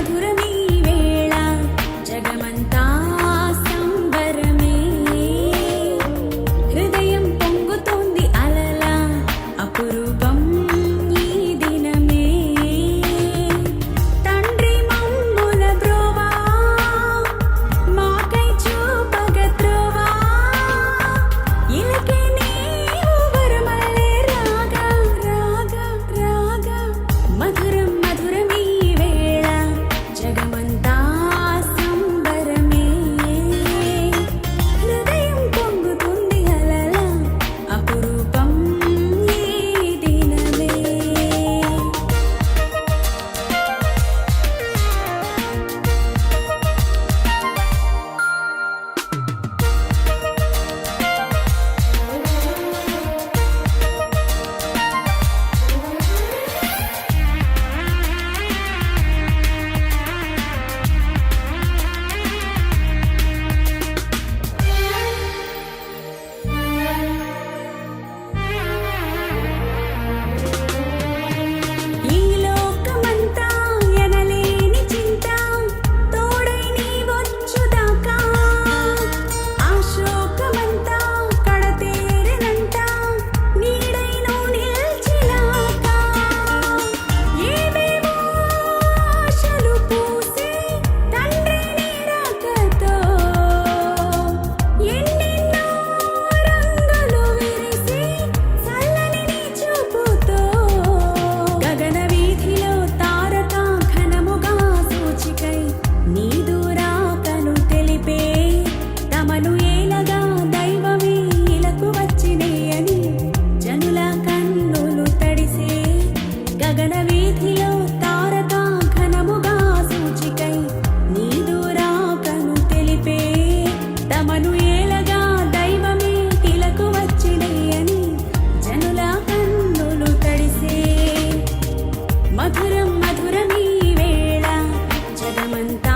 మధురమీ వేళ జగమంతా సంబరమే హృదయం పొంగుతోంది అలలా అపురూపం ఈ దినమే తండ్రి మమ్ముల బ్రోవా మాకై చూపగ త్రోవా ఇలకే నీవు వరమల్లే రాగా రాగా రాగా మధురం మధురమీ వేళ జగమంతా సంబరమే హృదయం పొంగుతుంది అలలా అపురూపం ఈ దినమే ఈ లోకమంతా ఎనలేని చింత తోడై నీవొచ్చుదాకా ఆ శోకమంతా కడతేరెనంట నీడై నువ్వు నిలిచినాక ఏవేవో ఆశలు పూసే తండ్రి నీ రాకతో ఎన్నెన్నో రంగులు విరిసే చల్లని నీ చూపుతో గగన వీధిలో తారక ఘనముగా సూచికై నీ దూరాకను తెలిపే తమను ఏలగా దైవమే ఇలకు వచ్చినే అని జనుల కన్నులు తడిసే గగన వీధిలో తారక ఘనముగా సూచికై నీ దూరాకను తెలిపే తమను ఏలగా దైవమే ఇలకు వచ్చినే అని జనుల కన్నులు తడిసే మధురం మధురమీ వేళ జగమంతా